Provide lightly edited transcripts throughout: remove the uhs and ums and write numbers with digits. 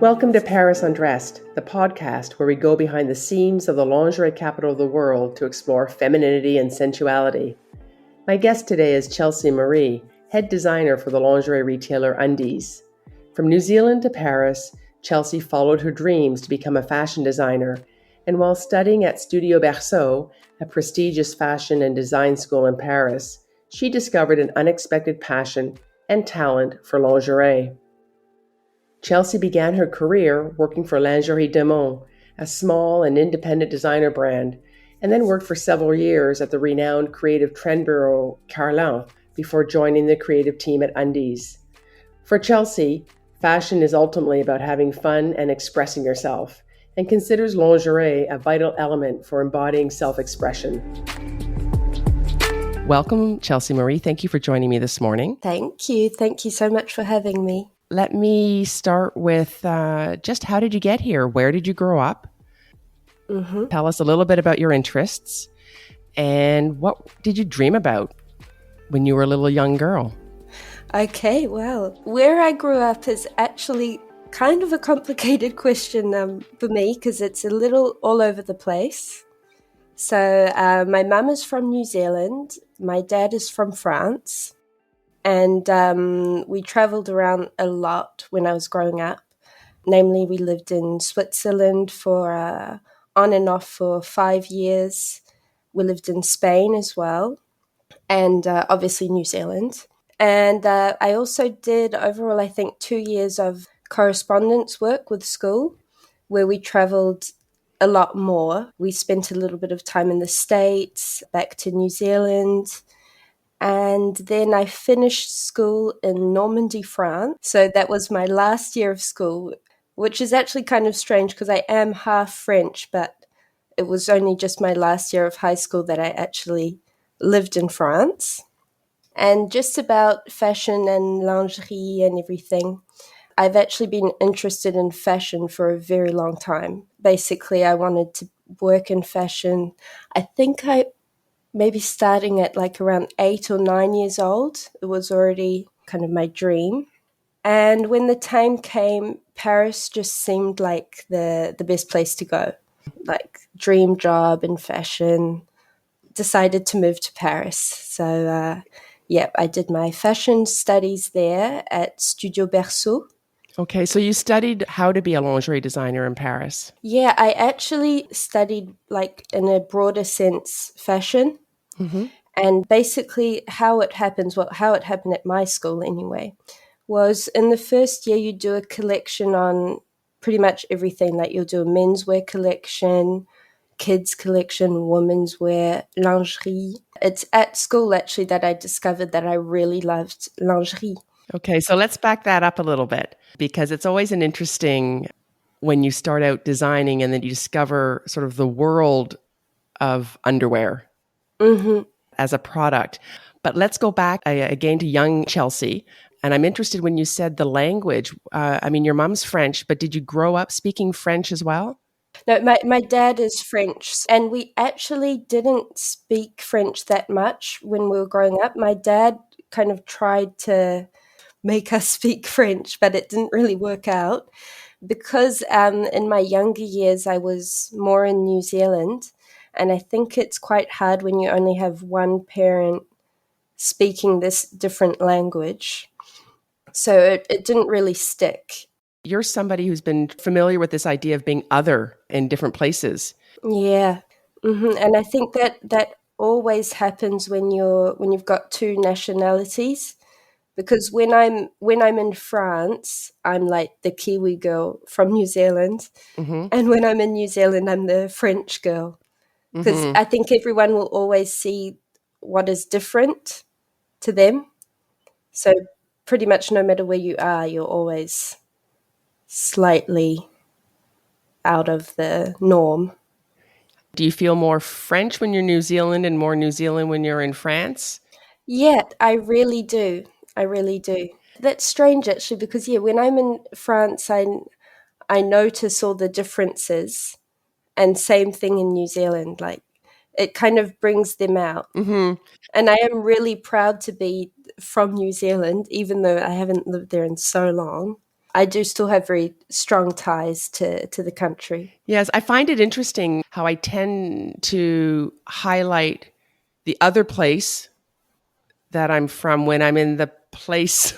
Welcome to Paris Undressed, the podcast where we go behind the seams of the lingerie capital of the world to explore femininity and sensuality. My guest today is Chelsea Marie, head designer for the lingerie retailer Undiz. From New Zealand to Paris, Chelsea followed her dreams to become a fashion designer, and while studying at Studio Berceau, a prestigious fashion and design school in Paris, she discovered an unexpected passion and talent for lingerie. Chelsea began her career working for Lingerie Designer, a small and independent designer brand, and then worked for several years at the renowned creative trend bureau Carlin before joining the creative team at Undiz. For Chelsea, fashion is ultimately about having fun and expressing yourself, and considers lingerie a vital element for embodying self-expression. Welcome, Chelsea Marie. Thank you for joining me this morning. Thank you. Thank you so much for having me. Let me start with just how did you get here? Where did you grow up? Tell us a little bit about your interests and what did you dream about when you were a little young girl? Okay, well, where I grew up is actually kind of a complicated question for me because it's a little all over the place. So my mum is from New Zealand, my dad is from France. And we traveled around a lot when I was growing up. Namely, we lived in Switzerland for on and off for 5 years. We lived in Spain as well, and obviously New Zealand. And I also did overall, I think, 2 years of correspondence work with school, where we traveled a lot more. We spent a little bit of time in the States, back to New Zealand. And then I finished school in Normandy, France. So that was my last year of school, which is actually kind of strange because I am half French, but it was only just my last year of high school that I actually lived in France. And just about fashion and lingerie and everything, I've actually been interested in fashion for a very long time. Basically, I wanted to work in fashion. I think maybe starting at like around 8 or 9 years old. It was already kind of my dream. And when the time came, Paris just seemed like the best place to go. Like dream job in fashion. Decided to move to Paris. So, I did my fashion studies there at Studio Berceau. Okay, so you studied how to be a lingerie designer in Paris. Yeah, I actually studied like in a broader sense fashion. And basically how it happens, how it happened at my school anyway, was in the first year you do a collection on pretty much everything. Like you'll do a menswear collection, kids collection, women's wear, lingerie. It's at school actually that I discovered that I really loved lingerie. Okay, so let's back that up a little bit because it's always an interesting when you start out designing and then you discover sort of the world of underwear as a product. But let's go back again to young Chelsea. And I'm interested when you said the language. I mean, your mom's French, but did you grow up speaking French as well? No, my dad is French, and we actually didn't speak French that much when we were growing up. My dad kind of tried to make us speak French, but it didn't really work out because in my younger years, I was more in New Zealand, and I think it's quite hard when you only have one parent speaking this different language. So it didn't really stick. You're somebody who's been familiar with this idea of being other in different places. Yeah. And I think that always happens when you've got two nationalities. Because when I'm in France, I'm like the Kiwi girl from New Zealand, and when I'm in New Zealand, I'm the French girl. Because I think everyone will always see what is different to them. So pretty much no matter where you are, you're always slightly out of the norm. Do you feel more French when you're New Zealand and more New Zealand when you're in France? Yeah, I really do. I really do. That's strange actually because when I'm in France, I notice all the differences, and same thing in New Zealand. Like it kind of brings them out. And I am really proud to be from New Zealand, even though I haven't lived there in so long. I do still have very strong ties to the country. Yes, I find it interesting how I tend to highlight the other place that I'm from when I'm in the place.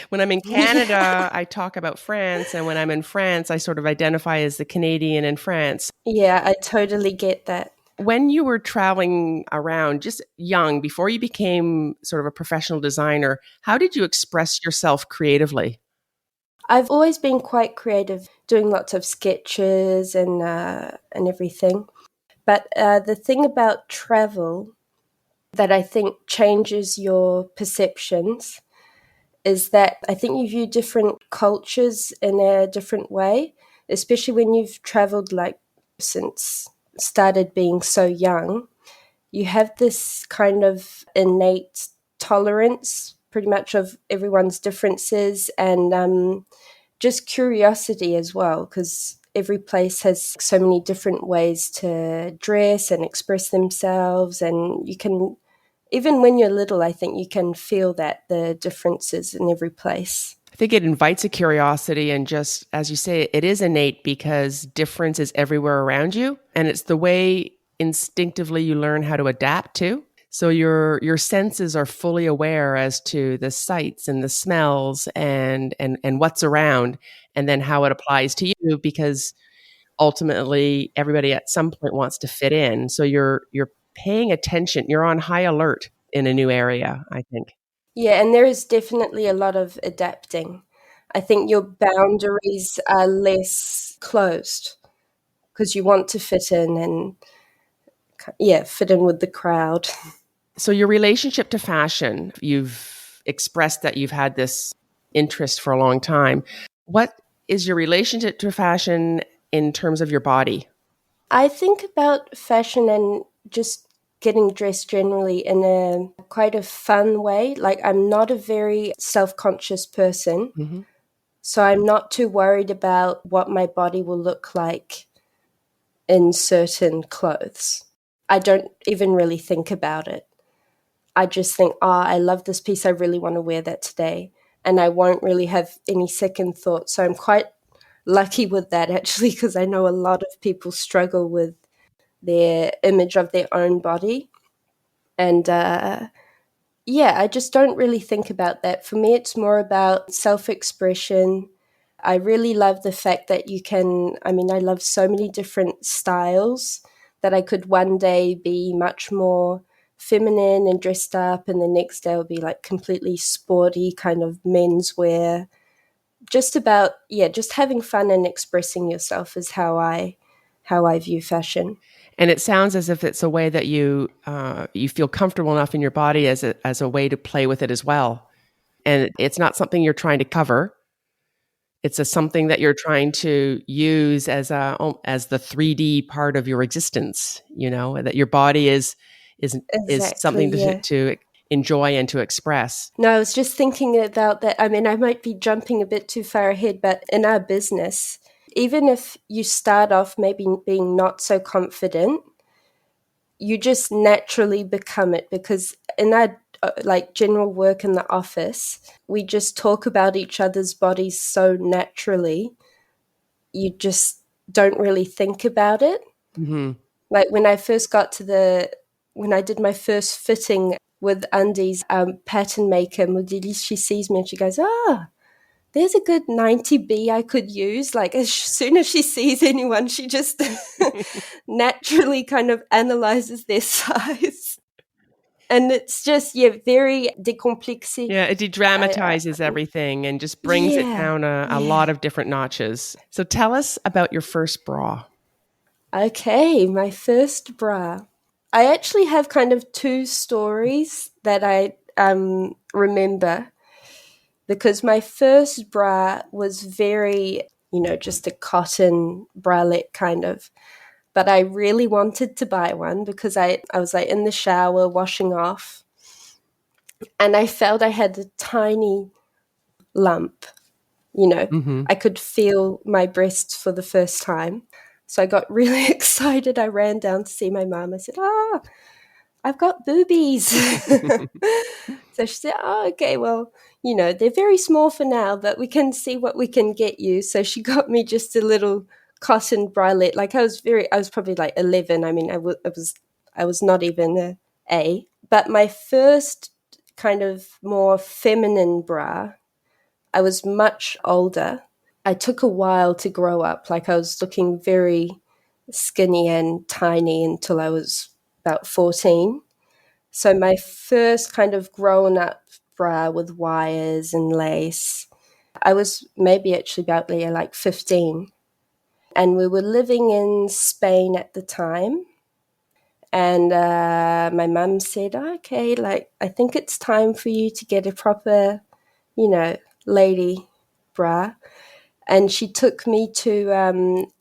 When I'm in Yeah. Canada, I talk about France. And when I'm in France, I sort of identify as the Canadian in France. Yeah, I totally get that. When you were traveling around, just young, before you became sort of a professional designer, how did you express yourself creatively? I've always been quite creative, doing lots of sketches and everything. But the thing about travel that I think changes your perceptions is that I think you view different cultures in a different way, especially when you've traveled like since started being so young. You have this kind of innate tolerance pretty much of everyone's differences and just curiosity as well, because every place has so many different ways to dress and express themselves. And you can, even when you're little, I think you can feel that the differences in every place. I think it invites a curiosity, and just as you say, it is innate because difference is everywhere around you, and it's the way instinctively you learn how to adapt to. So your senses are fully aware as to the sights and the smells and what's around, and then how it applies to you, because ultimately everybody at some point wants to fit in. So you're paying attention, you're on high alert in a new area, I think. Yeah, and there is definitely a lot of adapting. I think your boundaries are less closed because you want to fit in and, yeah, fit in with the crowd. So your relationship to fashion, you've expressed that you've had this interest for a long time. What is your relationship to fashion in terms of your body? I think about fashion and just getting dressed generally in a quite a fun way. Like, I'm not a very self-conscious person, Mm-hmm. so I'm not too worried about what my body will look like in certain clothes. I don't even really think about it. I just think, oh, I love this piece. I really want to wear that today. And I won't really have any second thought. So I'm quite lucky with that, actually, because I know a lot of people struggle with their image of their own body. And yeah, I just don't really think about that. For me, it's more about self expression. I really love the fact that you can, I mean, I love so many different styles that I could one day be much more feminine and dressed up, and the next day will be like completely sporty kind of menswear. Just about, yeah, just having fun and expressing yourself is how I view fashion. And it sounds as if it's a way that you feel comfortable enough in your body as a way to play with it as well. And it's not something you're trying to cover. It's something that you're trying to use as the 3D part of your existence. You know that your body is Exactly, something yeah. to enjoy and to express. No, I was just thinking about that. I mean, I might be jumping a bit too far ahead, but in our business, even if you start off maybe being not so confident, you just naturally become it, because in our like general work in the office, we just talk about each other's bodies so naturally. You just don't really think about it. Hmm. Like when I did my first fitting with Undiz, pattern maker Modeli, she sees me and she goes, "Ah, there's a good 90B I could use." Like, as soon as she sees anyone, she just naturally kind of analyzes their size. And it's just, yeah, very décomplexé. Yeah, it I, de-dramatizes everything and just brings it yeah, down a yeah. lot of different notches. So tell us about your first bra. Okay, my first bra. I actually have kind of two stories that I remember, because my first bra was very, just a cotton bralette kind of. But I really wanted to buy one because I was like in the shower washing off, and I felt I had a tiny lump, you know. Hmm. I could feel my breasts for the first time. So I got really excited. I ran down to see my mum. I said, I've got boobies. So she said, oh, okay, well, they're very small for now, but we can see what we can get you. So she got me just a little cotton bralette. Like I was probably like 11. I mean, I was not even a. But my first kind of more feminine bra, I was much older. I took a while to grow up. Like I was looking very skinny and tiny until I was about 14. So my first kind of grown up bra with wires and lace, I was maybe actually about like 15. And we were living in Spain at the time. And my mum said, okay, like, I think it's time for you to get a proper, lady bra. And she took me to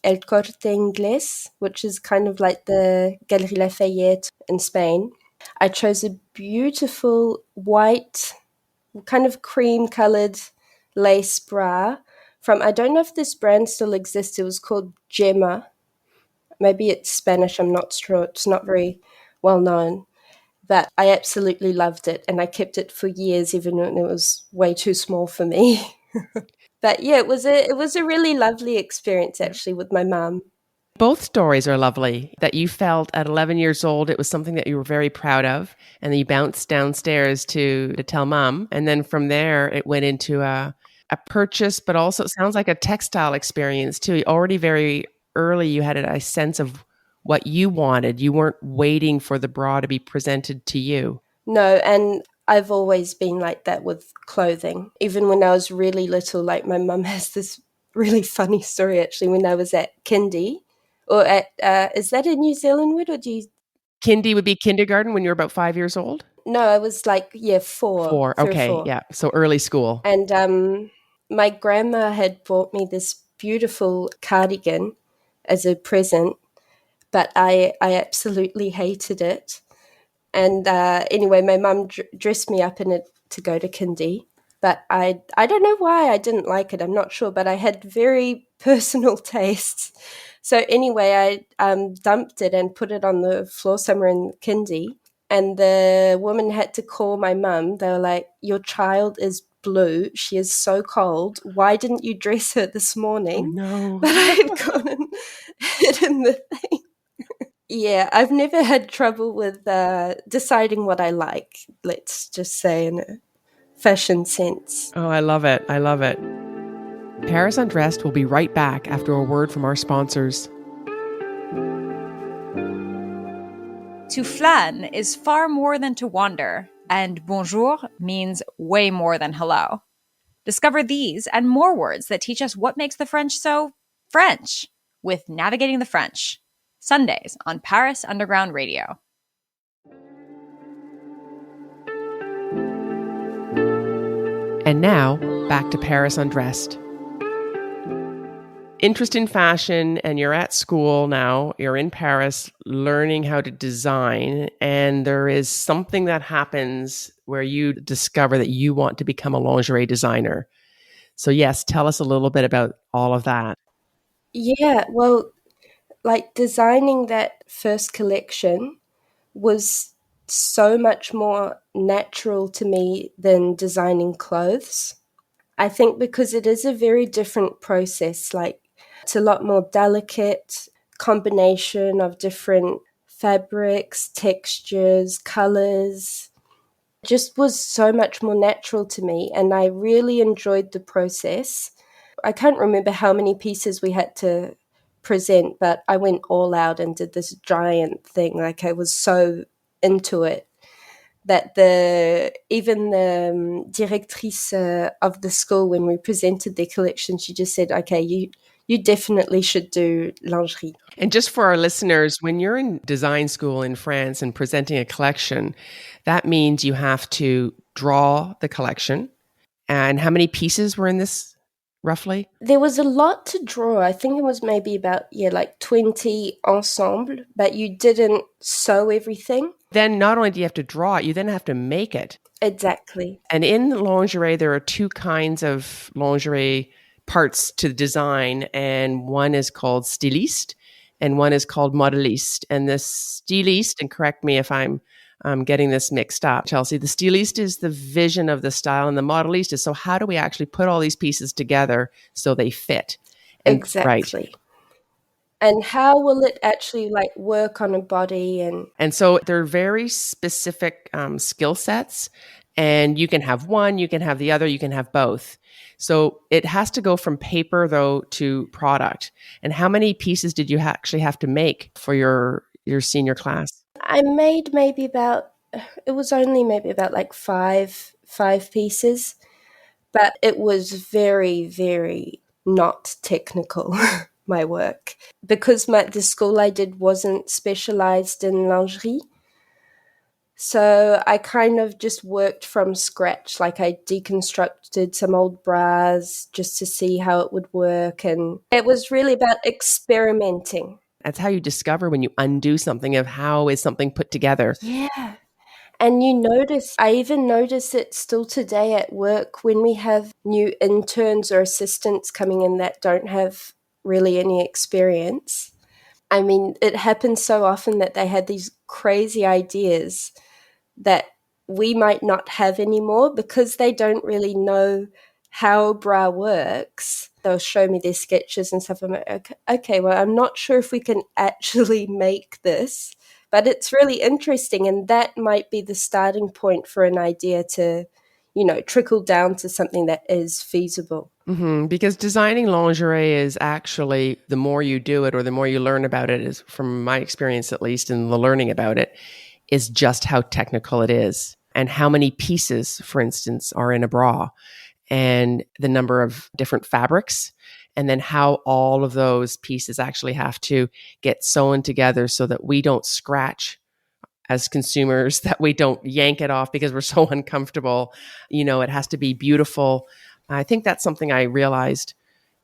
El Corte Inglés, which is kind of like the Galerie Lafayette in Spain. I chose a beautiful white, kind of cream colored lace bra from, I don't know if this brand still exists. It was called Gemma. Maybe it's Spanish. I'm not sure. It's not very well known. But I absolutely loved it. And I kept it for years, even when it was way too small for me. But yeah, it was a really lovely experience actually with my mum. Both stories are lovely. That you felt at 11 years old it was something that you were very proud of, and then you bounced downstairs to tell mom, and then from there it went into a purchase, but also it sounds like a textile experience too. Already very early, you had a sense of what you wanted. You weren't waiting for the bra to be presented to you. No, and I've always been like that with clothing. Even when I was really little, like my mum has this really funny story actually when I was at kindy, or at, is that a New Zealand word or do you? Kindy would be kindergarten when you were about 5 years old? No, I was like, yeah, 4, 3 or okay, 4. yeah. So early school. And my grandma had bought me this beautiful cardigan as a present, but I absolutely hated it. And anyway, my mum dressed me up in it to go to kindy. But I don't know why I didn't like it. I'm not sure. But I had very personal tastes. So anyway, I dumped it and put it on the floor somewhere in kindy. And the woman had to call my mum. They were like, your child is blue. She is so cold. Why didn't you dress her this Oh morning? no. But I had gone and hidden the thing. Yeah, I've never had trouble with deciding what I like, let's just say, in a fashion sense. Oh, I love it. I love it. Paris Undressed will be right back after a word from our sponsors. To flan is far more than to wander, and bonjour means way more than hello. Discover these and more words that teach us what makes the French so French with Navigating the French, Sundays on Paris Underground Radio. And now, back to Paris Undressed. Interest in fashion, and you're at school now, you're in Paris learning how to design, and there is something that happens where you discover that you want to become a lingerie designer. So yes, tell us a little bit about all of that. Yeah, well, like designing that first collection was so much more natural to me than designing clothes. I think because it is a very different process, like it's a lot more delicate combination of different fabrics, textures, colors. It just was so much more natural to me, and I really enjoyed the process. I can't remember how many pieces we had to present, but I went all out and did this giant thing. Like I was so into it that even the directrice of the school, when we presented the collection, she just said, okay, you definitely should do lingerie. And just for our listeners, when you're in design school in France and presenting a collection, that means you have to draw the collection. And how many pieces were in this, roughly? There was a lot to draw. I think it was maybe about, like 20 ensemble, but you didn't sew everything. Then not only do you have to draw it, you then have to make it. Exactly. And in lingerie, there are two kinds of lingerie parts to design, and one is called styliste and one is called modéliste. And the styliste, and correct me if I'm getting this mixed up. Chelsea, the styliste is the vision of the style and the modeliste is, so how do we actually put all these pieces together so they fit? And, exactly. Right. And how will it actually like work on a body? And so they're very specific skill sets. And you can have one, you can have the other, you can have both. So it has to go from paper, though, to product. And how many pieces did you actually have to make for your senior class? I made maybe about, it was only maybe about like five pieces, but it was very, very not technical, my work. Because the school I did wasn't specialized in lingerie. So I kind of just worked from scratch. Like I deconstructed some old bras just to see how it would work. And it was really about experimenting. That's how you discover when you undo something of how is something put together. Yeah. And I even notice it still today at work when we have new interns or assistants coming in that don't have really any experience. I mean, it happens so often that they had these crazy ideas that we might not have anymore because they don't really know how a bra works. They'll show me their sketches and stuff. I'm like, okay, well, I'm not sure if we can actually make this, but it's really interesting. And that might be the starting point for an idea to, trickle down to something that is feasible. Mm-hmm. Because designing lingerie is actually, the more you do it or the more you learn about it, is from my experience at least in the learning about it, is just how technical it is and how many pieces, for instance, are in a bra and the number of different fabrics, and then how all of those pieces actually have to get sewn together so that we don't scratch as consumers, that we don't yank it off because we're so uncomfortable. It has to be beautiful. I think that's something I realized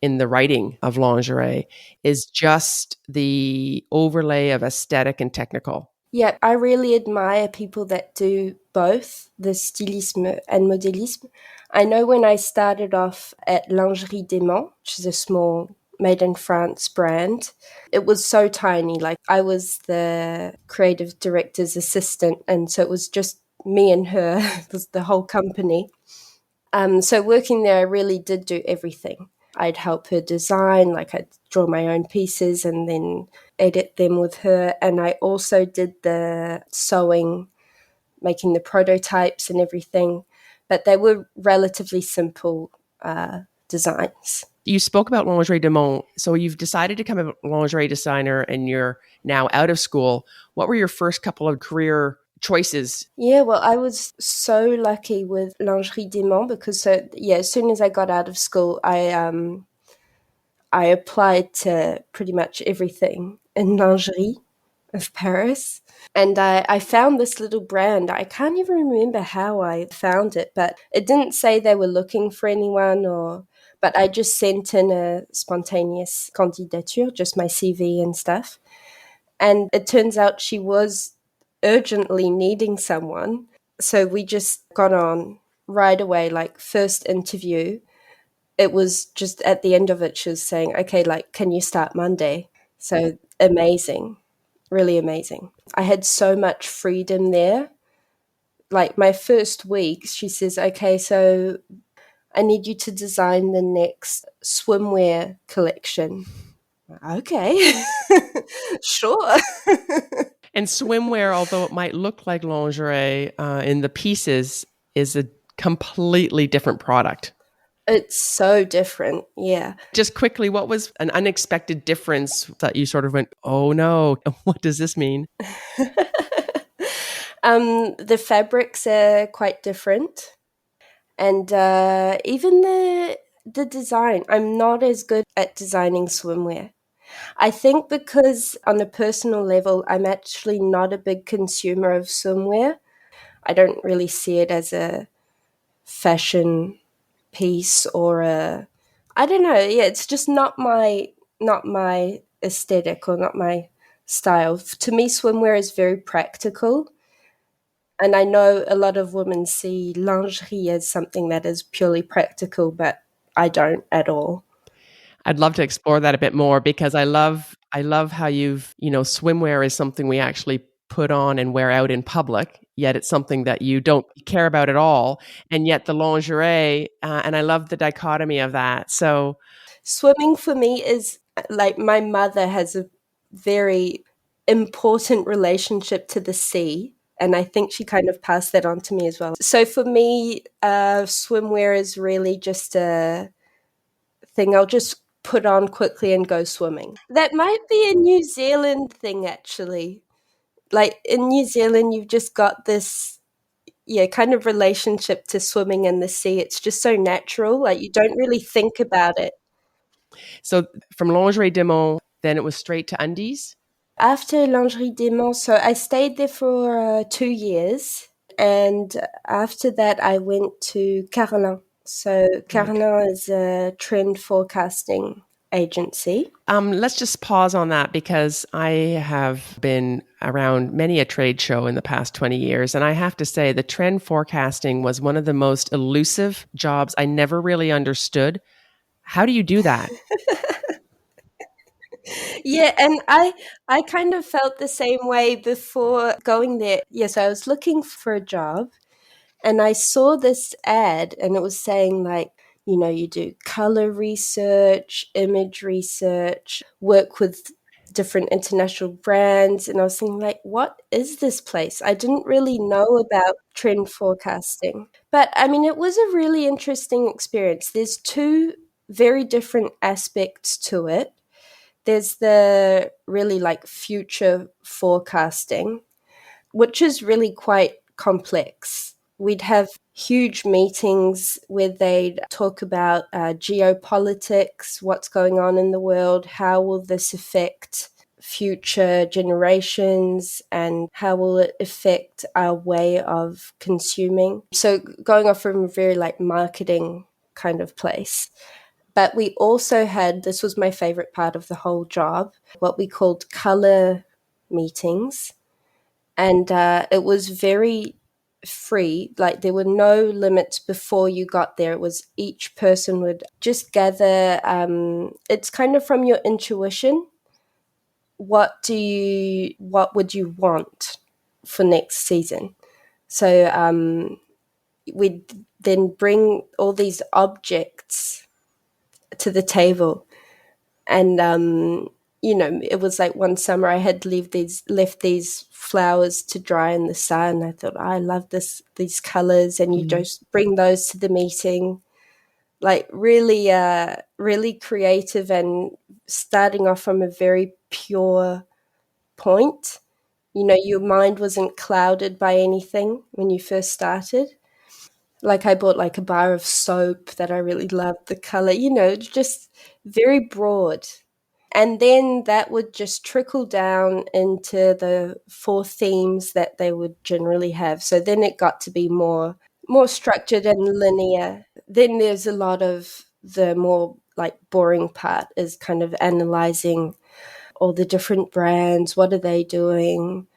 in the writing of lingerie, is just the overlay of aesthetic and technical. Yeah, I really admire people that do both, the stylisme and modelisme. I know when I started off at Lingerie Designer, which is a small made in France brand, it was so tiny. Like I was the creative director's assistant, and so it was just me and her, the whole company. So working there, I really did do everything. I'd help her design, like I'd draw my own pieces and then edit them with her. And I also did the sewing, making the prototypes and everything. But they were relatively simple designs. You spoke about Lingerie Designer. So you've decided to become a lingerie designer and you're now out of school. What were your first couple of career choices? Yeah, well, I was so lucky with Lingerie Designer because, as soon as I got out of school, I applied to pretty much everything in lingerie of Paris. And I found this little brand. I can't even remember how I found it, but it didn't say they were looking for anyone but I just sent in a spontaneous candidature, just my CV and stuff. And it turns out she was urgently needing someone. So we just got on right away, like first interview. It was just at the end of it, she was saying, okay, like, can you start Monday? So amazing, really amazing. I had so much freedom there. Like my first week, she says, okay, so I need you to design the next swimwear collection. Okay, sure. And swimwear, although it might look like lingerie in the pieces, is a completely different product. It's so different, yeah. Just quickly, what was an unexpected difference that you sort of went, oh no, what does this mean? The fabrics are quite different. And even the design, I'm not as good at designing swimwear. I think because on a personal level, I'm actually not a big consumer of swimwear. I don't really see it as a fashion piece or I don't know. Yeah, it's just not my aesthetic or not my style. To me, swimwear is very practical. And I know a lot of women see lingerie as something that is purely practical, but I don't at all. I'd love to explore that a bit more because I love how swimwear is something we actually put on and wear out in public. yet it's something that you don't care about at all. And yet the lingerie, and I love the dichotomy of that. So Swimming for me is like my mother has a very important relationship to the sea. And I think she kind of passed that on to me as well. So for me, swimwear is really just a thing I'll just put on quickly and go swimming. That might be a New Zealand thing, actually. Like in New Zealand, you've just got this, yeah, kind of relationship to swimming in the sea. It's just so natural. Like you don't really think about it. So from Lingerie Designer, then it was straight to Undiz. After Lingerie Designer, so I stayed there for 2 years. And after that, I went to Carlin. So Carlin is a trend forecasting agency. Let's just pause on that because I have been around many a trade show in the past 20 years. And I have to say, the trend forecasting was one of the most elusive jobs I never really understood. How do you do that? Yeah, and I kind of felt the same way before going there. Yes, I was looking for a job and I saw this ad and it was saying like, you do color research, image research, work with different international brands. And I was thinking like, what is this place? I didn't really know about trend forecasting. But I mean, it was a really interesting experience. There's two very different aspects to it. There's the really like future forecasting, which is really quite complex. We'd have huge meetings where they'd talk about geopolitics, what's going on in the world, how will this affect future generations, and how will it affect our way of consuming. So going off from a very like marketing kind of place. But we also had, this was my favorite part of the whole job, what we called color meetings. And it was very free. Like there were no limits before you got there. It was each person would just gather, it's kind of from your intuition. What would you want for next season? So we'd then bring all these objects to the table. And it was like one summer I had left these flowers to dry in the sun. I thought, I love these colors, and you just bring those to the meeting. Like really, really creative and starting off from a very pure point. Your mind wasn't clouded by anything when you first started. Like I bought like a bar of soap that I really loved the color, just very broad. And then that would just trickle down into the four themes that they would generally have. So then it got to be more structured and linear. Then there's a lot of the more like boring part is kind of analyzing all the different brands. What are they doing?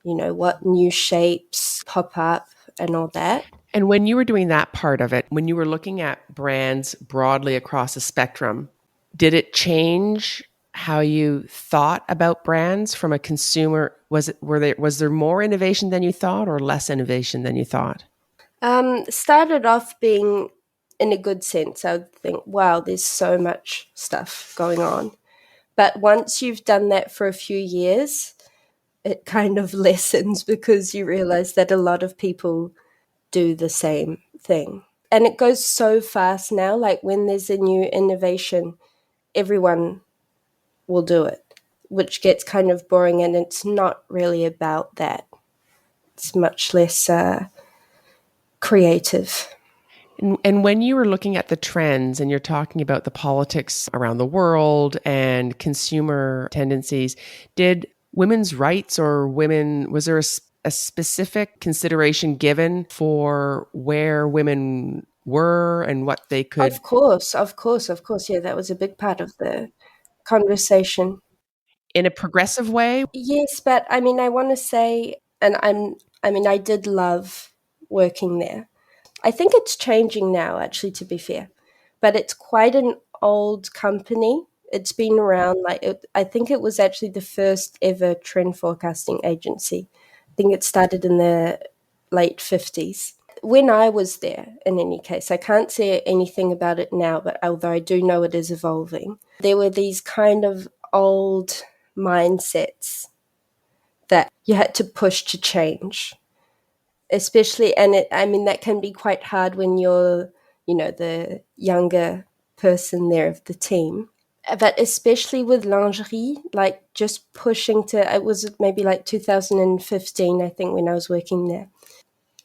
What new shapes pop up and all that. And when you were doing that part of it, when you were looking at brands broadly across the spectrum, did it change how you thought about brands from a consumer? Was there more innovation than you thought or less innovation than you thought? Started off being in a good sense. I would think, wow, there's so much stuff going on. But once you've done that for a few years, it kind of lessens because you realize that a lot of people do the same thing. And it goes so fast now. Like when there's a new innovation, everyone will do it, which gets kind of boring, and it's not really about that. It's much less creative. And when you were looking at the trends and you're talking about the politics around the world and consumer tendencies, did women's rights was there a specific consideration given for where women were and what they could? Of course. Yeah, that was a big part of the conversation. In a progressive way? Yes, but I mean, I want to say, and I did love working there. I think it's changing now, actually, to be fair. But it's quite an old company. It's been around, I think it was actually the first ever trend forecasting agency. I think it started in the late 50s. When I was there, in any case, I can't say anything about it now, but although I do know it is evolving, there were these kind of old mindsets that you had to push to change. Especially, and that can be quite hard when you're, the younger person there of the team. But especially with lingerie, like just pushing to, it was maybe like 2015, I think, when I was working there.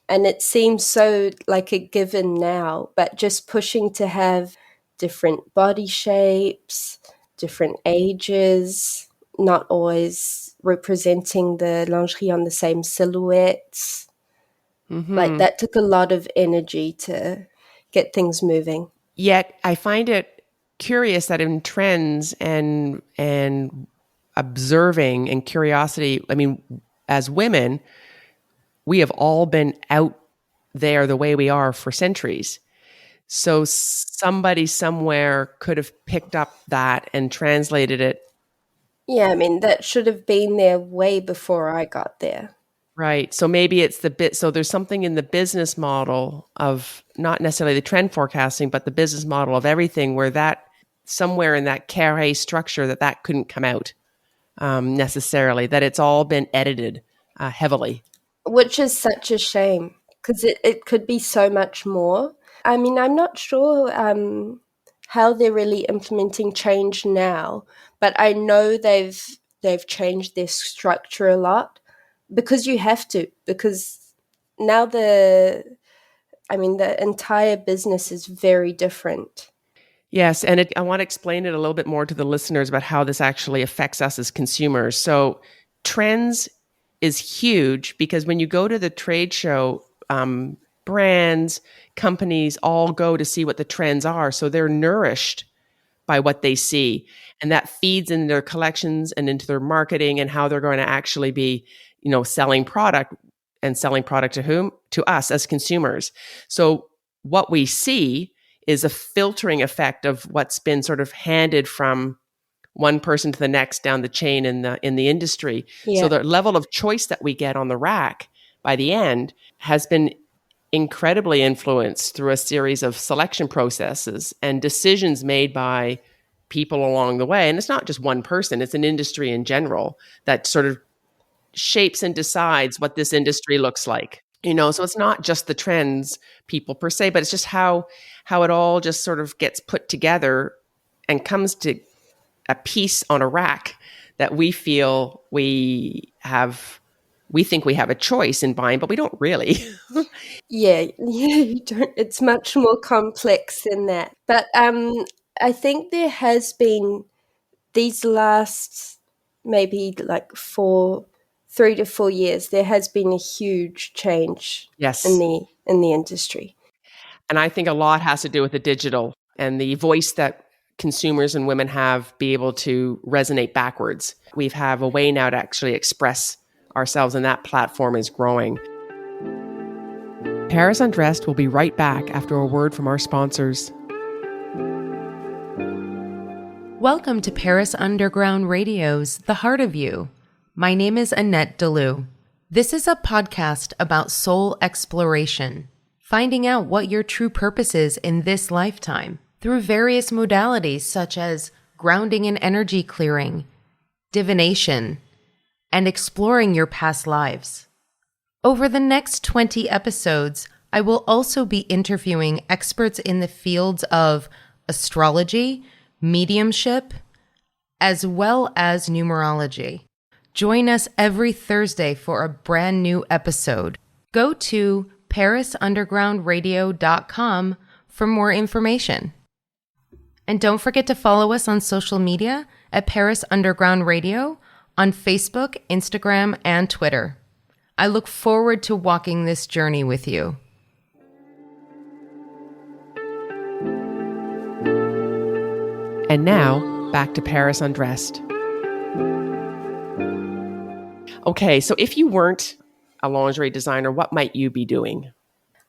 And it seems so like a given now, but just pushing to have different body shapes, different ages, not always representing the lingerie on the same silhouettes. Like that took a lot of energy to get things moving. Yet I find it curious that in trends and observing and curiosity, I mean, as women, we have all been out there the way we are for centuries. So somebody somewhere could have picked up that and translated it. Yeah, that should have been there way before I got there. Right. So maybe it's so there's something in the business model of not necessarily the trend forecasting, but the business model of everything where that somewhere in that carré structure that couldn't come out necessarily, that it's all been edited heavily. Which is such a shame because it could be so much more. I'm not sure how they're really implementing change now, but I know they've changed their structure a lot because you have to, because now the entire business is very different. Yes, and I want to explain it a little bit more to the listeners about how this actually affects us as consumers. So trends is huge because when you go to the trade show, brands, companies all go to see what the trends are. So they're nourished by what they see. And that feeds in their collections and into their marketing and how they're going to actually be, selling product, and selling product to whom? To us as consumers. So what we see is a filtering effect of what's been sort of handed from one person to the next down the chain in the industry. Yeah. So the level of choice that we get on the rack by the end has been incredibly influenced through a series of selection processes and decisions made by people along the way. And it's not just one person, it's an industry in general that sort of shapes and decides what this industry looks like. So it's not just the trends people per se, but it's just how it all just sort of gets put together and comes to a piece on a rack that we feel we think we have a choice in buying, but we don't really. Yeah, you don't. It's much more complex than that. But I think there has been these last maybe like 3 to 4 years, there has been a huge change Yes. in the industry. And I think a lot has to do with the digital and the voice that consumers and women have be able to resonate backwards. We have a way now to actually express ourselves, and that platform is growing. Paris Undressed will be right back after a word from our sponsors. Welcome to Paris Underground Radio's The Heart of You. My name is Annette Deleu. This is a podcast about soul exploration, finding out what your true purpose is in this lifetime through various modalities such as grounding and energy clearing, divination, and exploring your past lives. Over the next 20 episodes, I will also be interviewing experts in the fields of astrology, mediumship, as well as numerology. Join us every Thursday for a brand new episode. Go to parisundergroundradio.com for more information. And don't forget to follow us on social media at Paris Underground Radio on Facebook, Instagram, and Twitter. I look forward to walking this journey with you. And now, back to Paris Undressed. Okay, so if you weren't a lingerie designer, what might you be doing?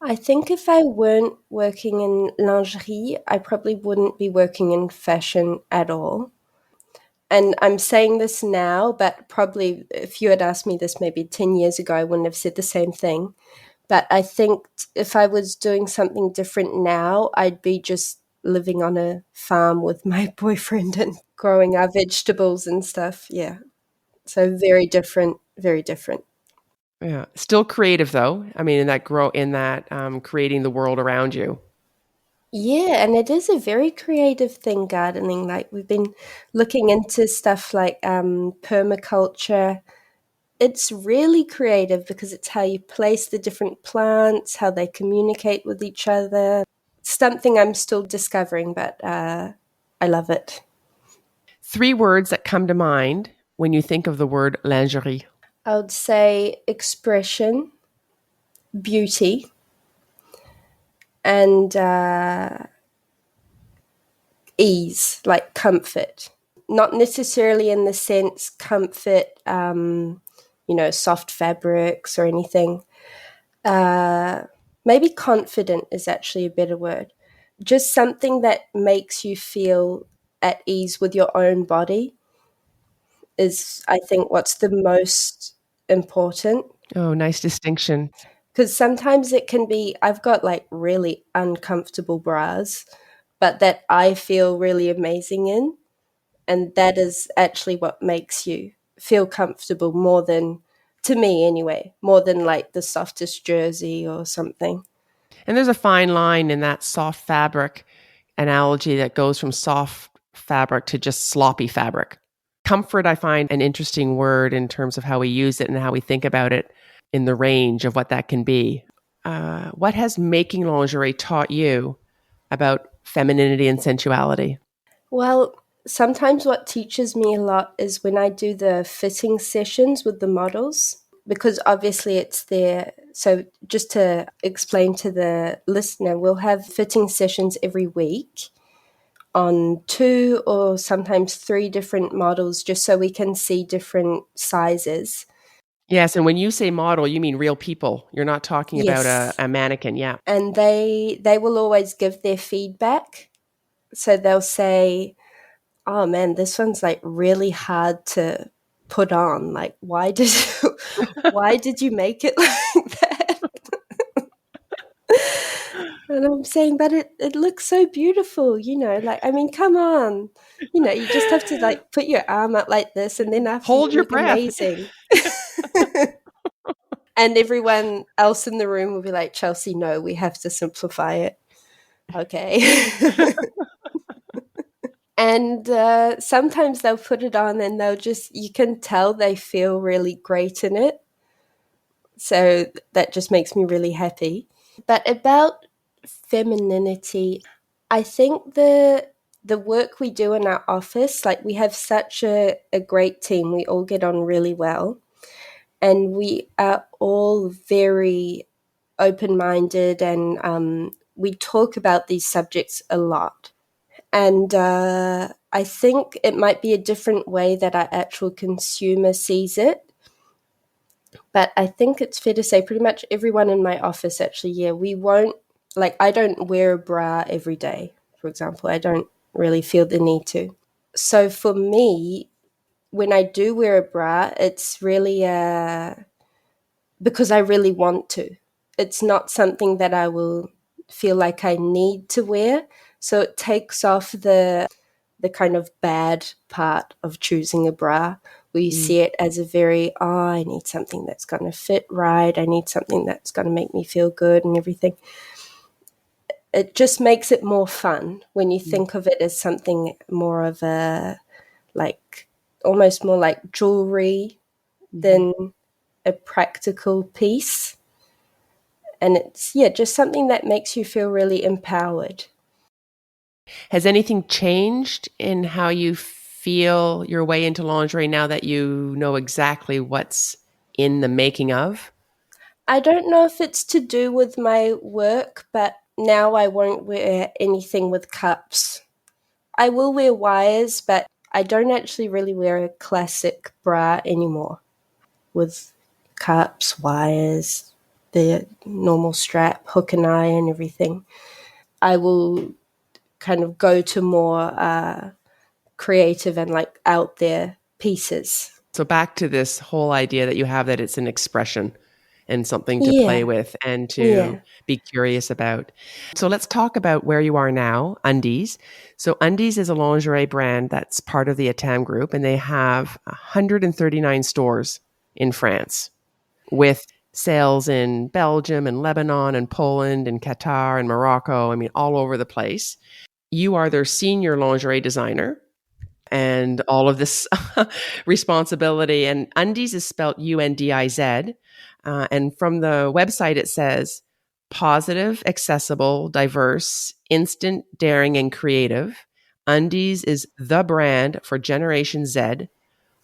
I think if I weren't working in lingerie, I probably wouldn't be working in fashion at all. And I'm saying this now, but probably if you had asked me this maybe 10 years ago, I wouldn't have said the same thing. But I think if I was doing something different now, I'd be just living on a farm with my boyfriend and growing our vegetables and stuff. Yeah. So very different, very different. Yeah. Still creative though. I mean, in that creating the world around you. Yeah, and it is a very creative thing, gardening. Like we've been looking into stuff like permaculture. It's really creative because it's how you place the different plants, how they communicate with each other. Something I'm still discovering, but I love it. 3 words that come to mind when you think of the word lingerie. I would say expression, beauty, and ease, like comfort. Not necessarily in the sense comfort, soft fabrics or anything. Maybe confident is actually a better word. Just something that makes you feel at ease with your own body is, I think, what's the most important. Oh, nice distinction. Because sometimes it can be, I've got like really uncomfortable bras, but that I feel really amazing in. And that is actually what makes you feel comfortable more than, to me anyway, more than like the softest jersey or something. And there's a fine line in that soft fabric analogy that goes from soft fabric to just sloppy fabric. Comfort, I find an interesting word in terms of how we use it and how we think about it in the range of what that can be. What has making lingerie taught you about femininity and sensuality? Well, sometimes what teaches me a lot is when I do the fitting sessions with the models, because obviously it's there. So just to explain to the listener, we'll have fitting sessions every week on 2 or sometimes 3 different models, just so we can see different sizes. Yes, and when you say model, you mean real people. You're not talking about Yes. a mannequin, yeah. And they will always give their feedback. So they'll say, oh man, this one's like really hard to put on. Like, why did you make it like that? And I'm saying, but it looks so beautiful, like, I mean, come on. You just have to like put your arm up like this and then after Hold you your look breath. amazing. And everyone else in the room will be like, Chelsea, no, we have to simplify it. Okay. And sometimes they'll put it on and you can tell they feel really great in it. So that just makes me really happy. But about femininity, I think the work we do in our office, like we have such a great team. We all get on really well. And we are all very open-minded and we talk about these subjects a lot. And I think it might be a different way that our actual consumer sees it. But I think it's fair to say pretty much everyone in my office actually, yeah, we won't, like I don't wear a bra every day, for example. I don't really feel the need to. So for me, when I do wear a bra, it's really because I really want to. It's not something that I will feel like I need to wear. So it takes off the kind of bad part of choosing a bra. We see it as a very, I need something that's going to fit right. I need something that's going to make me feel good and everything. It just makes it more fun when you think of it as something more of a, like, almost more like jewelry than a practical piece. And it's, just something that makes you feel really empowered. Has anything changed in how you feel your way into lingerie now that you know exactly what's in the making of? I don't know if it's to do with my work, but now I won't wear anything with cups. I will wear wires, but I don't actually really wear a classic bra anymore with cups, wires, the normal strap, hook and eye and everything. I will kind of go to more creative and like out there pieces. So back to this whole idea that you have that it's an expression. and something to play Yeah. with and to Yeah. be curious about. So let's talk about where you are now, Undiz. So Undiz is a lingerie brand that's part of the Atam Group, and they have 139 stores in France with sales in Belgium and Lebanon and Poland and Qatar and Morocco. I mean, all over the place. You are their senior lingerie designer and all of this responsibility. And Undiz is spelled Undiz. And from the website, it says positive, accessible, diverse, instant, daring, and creative. Undiz is the brand for Generation Z,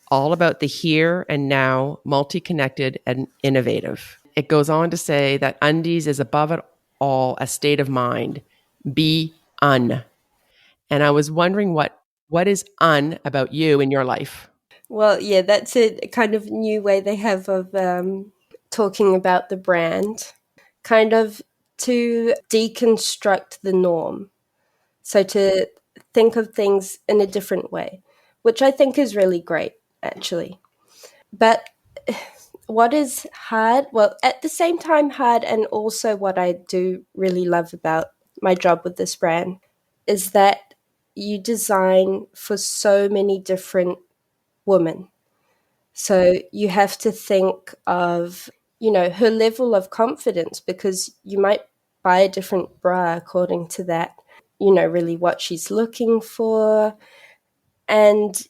all about the here and now, multi-connected and innovative. It goes on to say that Undiz is above it all a state of mind. Be un. And I was wondering what is un about you in your life? Well, yeah, that's a kind of new way they have of talking about the brand, kind of to deconstruct the norm. So to think of things in a different way, which I think is really great, actually. But what is hard, well, at the same time hard, and also what I do really love about my job with this brand, is that you design for so many different women. So you have to think of, her level of confidence, because you might buy a different bra according to that, really what she's looking for. And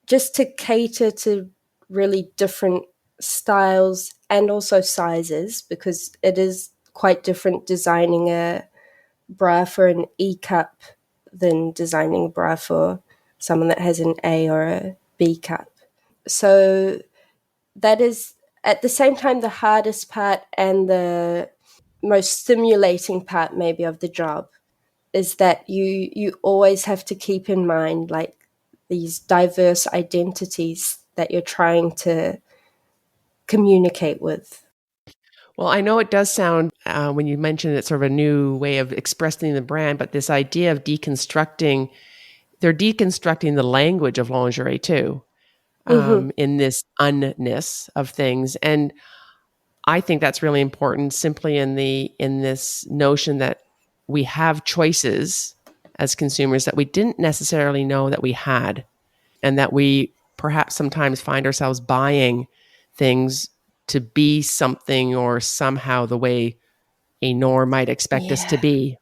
just to cater to really different styles and also sizes, because it is quite different designing a bra for an E cup than designing a bra for someone that has an A or a B cup. So that is at the same time the hardest part and the most stimulating part maybe of the job, is that you always have to keep in mind like these diverse identities that you're trying to communicate with. Well, I know it does sound, when you mentioned it's sort of a new way of expressing the brand, but this idea of deconstructing, they're deconstructing the language of lingerie too, in this unness of things. And I think that's really important simply in this notion that we have choices as consumers that we didn't necessarily know that we had, and that we perhaps sometimes find ourselves buying things to be something or somehow the way a norm might expect us to Yeah. be.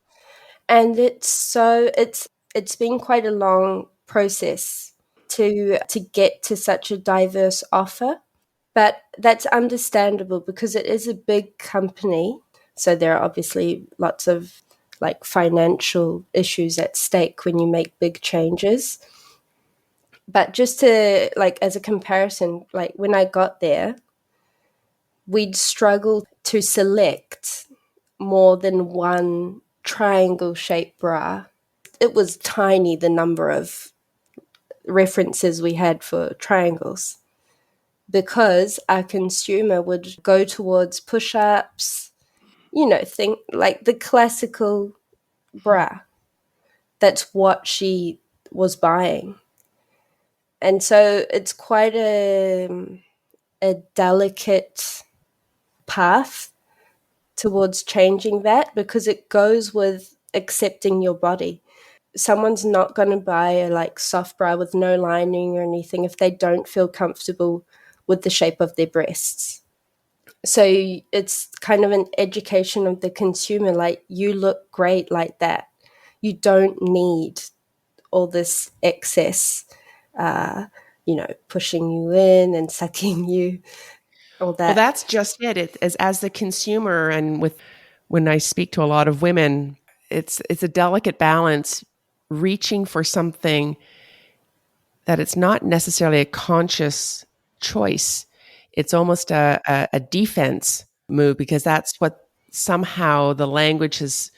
And it's been quite a long process to get to such a diverse offer. But that's understandable because it is a big company. So there are obviously lots of like financial issues at stake when you make big changes. But just to like as a comparison, like when I got there, we'd struggled to select more than one triangle shaped bra. It was tiny, the number of references we had for triangles, because our consumer would go towards push-ups, think like the classical bra. That's what she was buying. And so it's quite a delicate path towards changing that, because it goes with accepting your body. Someone's not going to buy a like soft bra with no lining or anything if they don't feel comfortable with the shape of their breasts. So it's kind of an education of the consumer, like you look great like that. You don't need all this excess, pushing you in and sucking you, all that. Well, that's just it. As the consumer, and when I speak to a lot of women, it's a delicate balance, reaching for something that it's not necessarily a conscious choice. It's almost a defense move, because that's what somehow the language has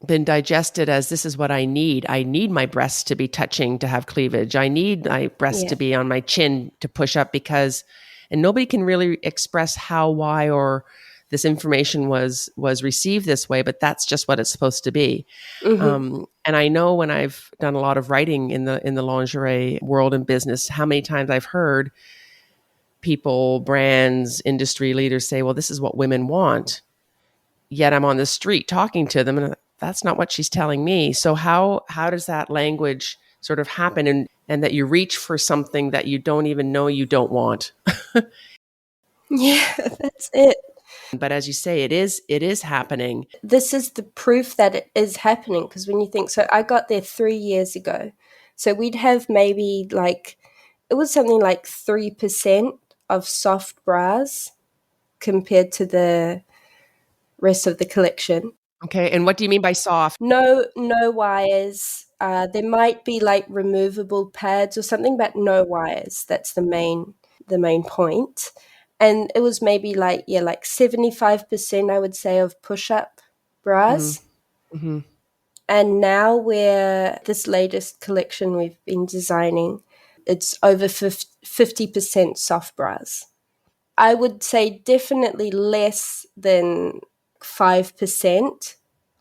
been digested as, this is what I need. I need my breasts to be touching to have cleavage. I need my breasts to be on my chin to push up, and nobody can really express how, why, or this information was received this way, but that's just what it's supposed to be. And I know when I've done a lot of writing in the lingerie world and business, how many times I've heard people, brands, industry leaders say, well, this is what women want. Yet I'm on the street talking to them and that's not what she's telling me. So how does that language sort of happen and that you reach for something that you don't even know you don't want? Yeah, that's it. But as you say, it is happening. This is the proof that it is happening, because when you think, so I got there 3 years ago. So we'd have maybe like, it was something like 3% of soft bras compared to the rest of the collection. Okay. And what do you mean by soft? No wires. There might be like removable pads or something, but no wires. That's the main point. And it was maybe like 75%, I would say, of push-up bras. Mm-hmm. And now this latest collection we've been designing, it's over 50% soft bras. I would say definitely less than 5%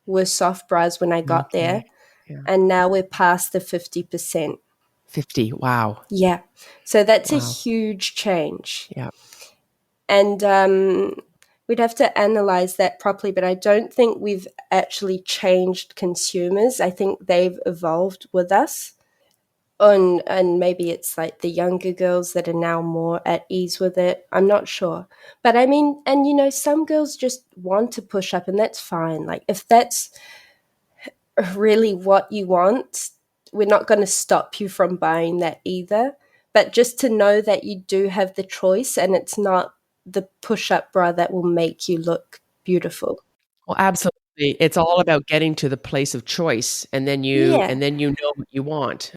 were soft bras when I got there. Yeah. And now we're past the 50%. 50. Wow. Yeah. So that's Wow. a huge change. Yeah. And we'd have to analyze that properly, but I don't think we've actually changed consumers. I think they've evolved with us. And maybe it's like the younger girls that are now more at ease with it. I'm not sure. But I mean, and some girls just want to push up, and that's fine. Like, if that's really what you want, we're not going to stop you from buying that either. But just to know that you do have the choice, and it's not the push-up bra that will make you look beautiful. Well, absolutely. It's all about getting to the place of choice, and then you know what you want.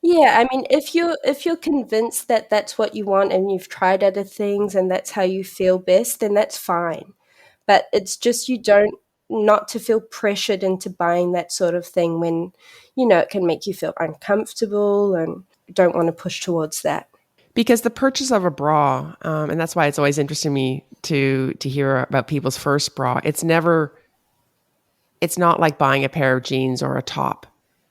Yeah, I mean, if you're convinced that that's what you want and you've tried other things and that's how you feel best, then that's fine. But it's just not to feel pressured into buying that sort of thing when, it can make you feel uncomfortable and you don't want to push towards that. Because the purchase of a bra, and that's why it's always interesting to me to hear about people's first bra. It's not like buying a pair of jeans or a top.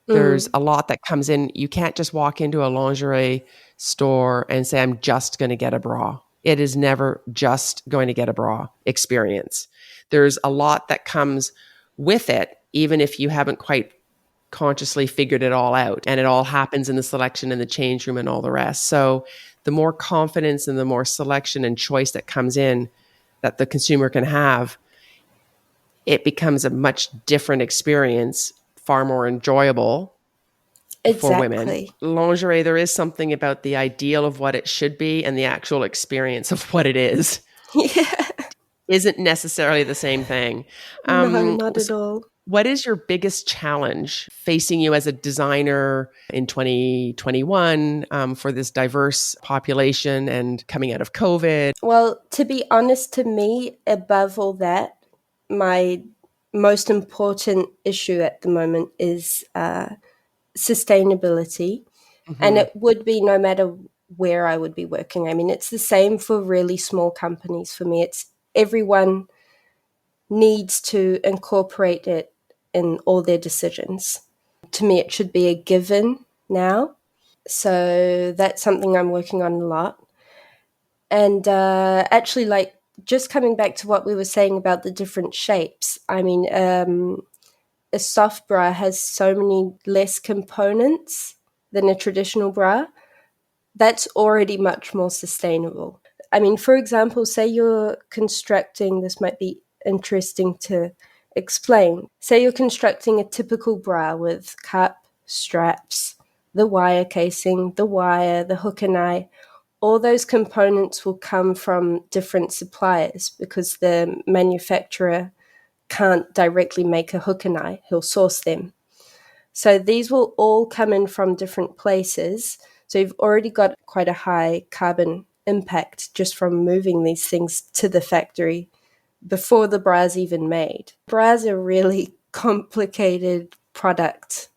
There's a lot that comes in. You can't just walk into a lingerie store and say, I'm just going to get a bra. It is never just going to get a bra experience. There's a lot that comes with it, even if you haven't quite consciously figured it all out. And it all happens in the selection and the change room and all the rest. So the more confidence and the more selection and choice that comes in that the consumer can have, it becomes a much different experience, far more enjoyable for women. Lingerie, there is something about the ideal of what it should be and the actual experience of what it is. Yeah. Isn't necessarily the same thing. No, not at all. What is your biggest challenge facing you as a designer in 2021 for this diverse population and coming out of COVID? Well, to be honest, to me, above all that, my most important issue at the moment is sustainability. Mm-hmm. And it would be no matter where I would be working. I mean, it's the same for really small companies. For me, it's everyone needs to incorporate it in all their decisions. To me, it should be a given now. So that's something I'm working on a lot. And actually, like, just coming back to what we were saying about the different shapes, I mean, a soft bra has so many less components than a traditional bra. That's already much more sustainable. I mean, for example, say you're constructing, this might be interesting to explain. Say you're constructing a typical bra with cup, straps, the wire casing, the wire, the hook and eye. All those components will come from different suppliers because the manufacturer can't directly make a hook and eye. He'll source them. So these will all come in from different places. So you've already got quite a high carbon impact just from moving these things to the factory before the bra's even made. Bras are really complicated product.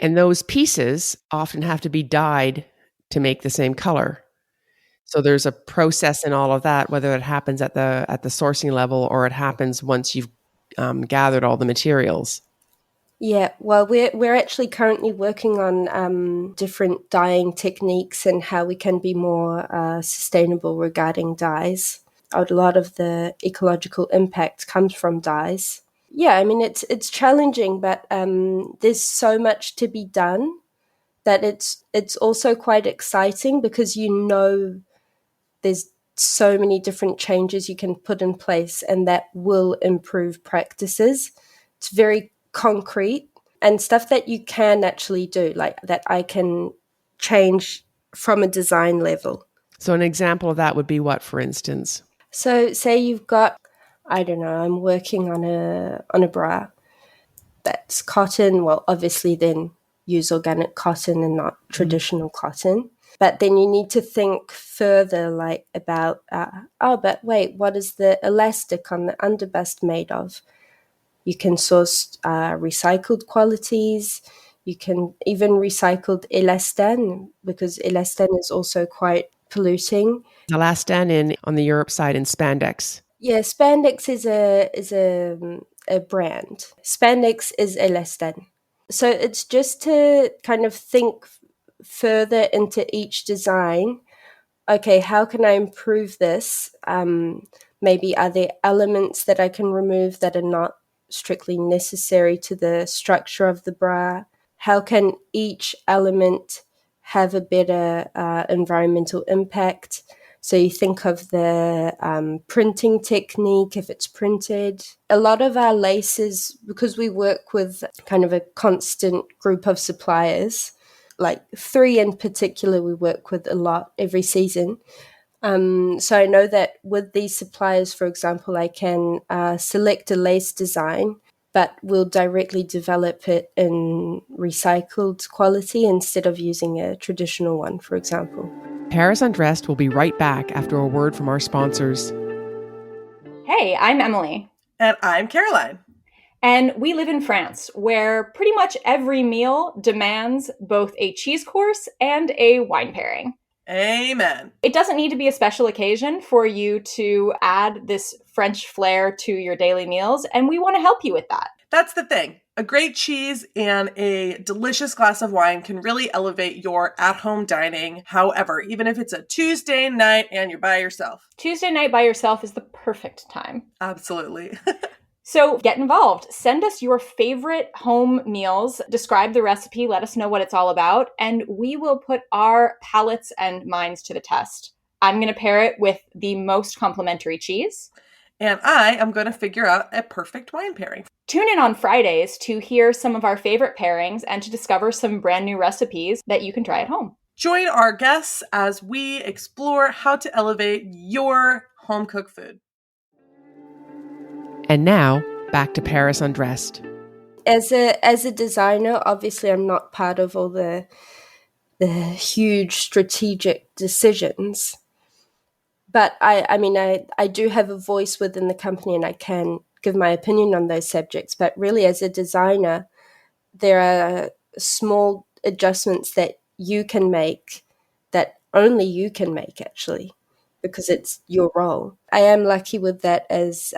And those pieces often have to be dyed to make the same color. So there's a process in all of that, whether it happens at the sourcing level or it happens once you've gathered all the materials. Yeah, well, we're actually currently working on different dyeing techniques and how we can be more sustainable regarding dyes. A lot of the ecological impact comes from dyes. Yeah, I mean it's challenging, but there's so much to be done that it's also quite exciting because there's so many different changes you can put in place and that will improve practices. It's very concrete and stuff that you can actually do, like that I can change from a design level. So an example of that would be what, for instance? So say you've got, I don't know, I'm working on a bra that's cotton. Well, obviously then use organic cotton and not traditional cotton. But then you need to think further, like about, but wait, what is the elastic on the underbust made of? You can source recycled qualities. You can even recycled elastane because elastane is also quite polluting. Elastane on the Europe side in spandex. Yeah, spandex is a brand. Spandex is elastane. So it's just to kind of think further into each design. Okay, how can I improve this? Maybe are there elements that I can remove that are not strictly necessary to the structure of the bra? How can each element have a better environmental impact? So you think of the printing technique, if it's printed. A lot of our laces, because we work with kind of a constant group of suppliers, like 3 in particular we work with a lot every season. So I know that with these suppliers, for example, I can select a lace design, but we'll directly develop it in recycled quality instead of using a traditional one, for example. Paris Undressed will be right back after a word from our sponsors. Hey, I'm Emily. And I'm Caroline. And we live in France, where pretty much every meal demands both a cheese course and a wine pairing. Amen. It doesn't need to be a special occasion for you to add this French flair to your daily meals, and we want to help you with that. That's the thing. A great cheese and a delicious glass of wine can really elevate your at-home dining. However, even if it's a Tuesday night and you're by yourself. Tuesday night by yourself is the perfect time. Absolutely. So get involved. Send us your favorite home meals. Describe the recipe. Let us know what it's all about. And we will put our palates and minds to the test. I'm going to pair it with the most complimentary cheese. And I am going to figure out a perfect wine pairing. Tune in on Fridays to hear some of our favorite pairings and to discover some brand new recipes that you can try at home. Join our guests as we explore how to elevate your home-cooked food. And now, back to Paris Undressed. As a designer, obviously I'm not part of all the huge strategic decisions. But I do have a voice within the company and I can give my opinion on those subjects. But really, as a designer, there are small adjustments that you can make that only you can make, actually, because it's your role. I am lucky with that as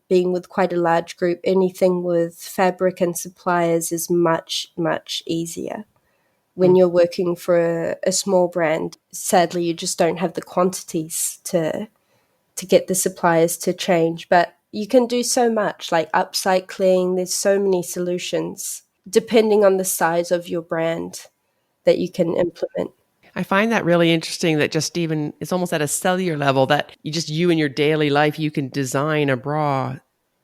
being with quite a large group. Anything with fabric and suppliers is much, much easier. When you're working for a small brand, sadly, you just don't have the quantities to get the suppliers to change. But you can do so much, like upcycling. There's so many solutions, depending on the size of your brand, that you can implement. I find that really interesting that just even, it's almost at a cellular level that you in your daily life, you can design a bra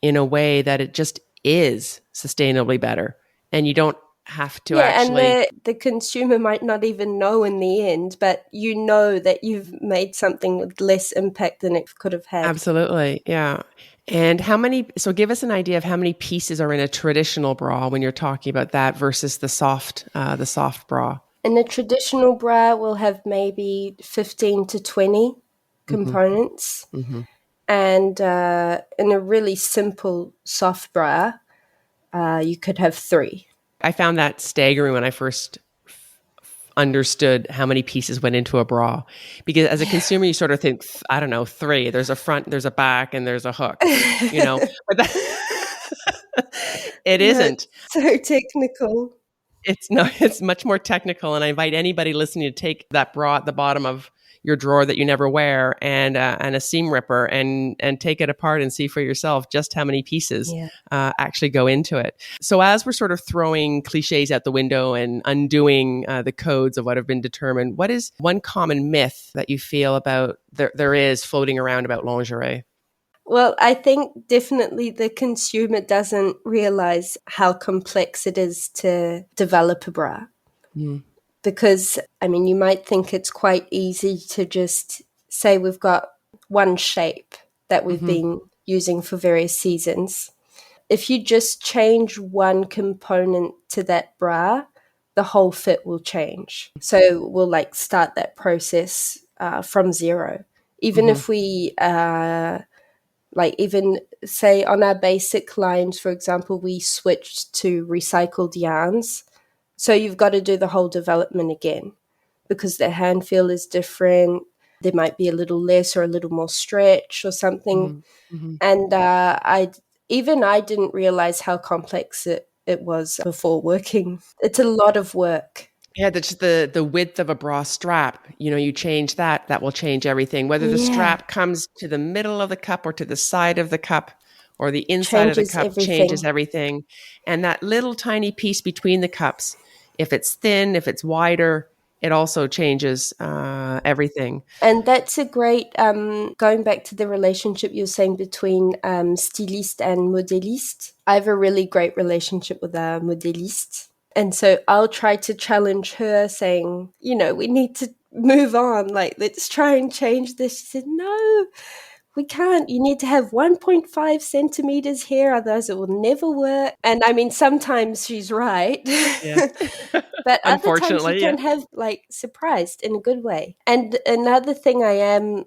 in a way that it just is sustainably better. And you don't have to actually... and the consumer might not even know in the end, but you know that you've made something with less impact than it could have had. Absolutely, yeah. And so give us an idea of how many pieces are in a traditional bra when you're talking about that versus the soft bra. In a traditional bra, we'll have maybe 15 to 20 components. Mm-hmm. And in a really simple soft bra, you could have 3. I found that staggering when I first understood how many pieces went into a bra. Because as a consumer, you sort of think, I don't know, 3. There's a front, there's a back, and there's a hook, you know. It No, isn't. so technical. It's no, it's much more technical. And I invite anybody listening to take that bra at the bottom of your drawer that you never wear and a seam ripper and take it apart and see for yourself just how many pieces Yeah. actually go into it. So as we're sort of throwing cliches out the window and undoing the codes of what have been determined, what is one common myth that you feel about there is floating around about lingerie? Well, I think definitely the consumer doesn't realize how complex it is to develop a bra. Mm. Because, I mean, you might think it's quite easy to just say we've got one shape that we've been using for various seasons. If you just change one component to that bra, the whole fit will change. So we'll like start that process from zero. Even if we like even say on our basic lines, for example, we switched to recycled yarns. So you've got to do the whole development again because the hand feel is different. There might be a little less or a little more stretch or something. And I didn't realize how complex it was before working. It's a lot of work. Yeah, that's just the width of a bra strap. You change that will change everything. Whether the Yeah. strap comes to the middle of the cup or to the side of the cup or the inside of the Changes cup everything. changes everything. And that little tiny piece between the cups, if it's thin, if it's wider, it also changes everything. And that's a great, going back to the relationship you were saying between styliste and modéliste. I have a really great relationship with a modéliste. And so I'll try to challenge her saying, we need to move on. Like, let's try and change this. She said, no, we can't. You need to have 1.5 centimeters here, otherwise it will never work. And I mean, sometimes she's right. Yeah. But other times you Unfortunately, can yeah. have like surprised in a good way. And another thing I am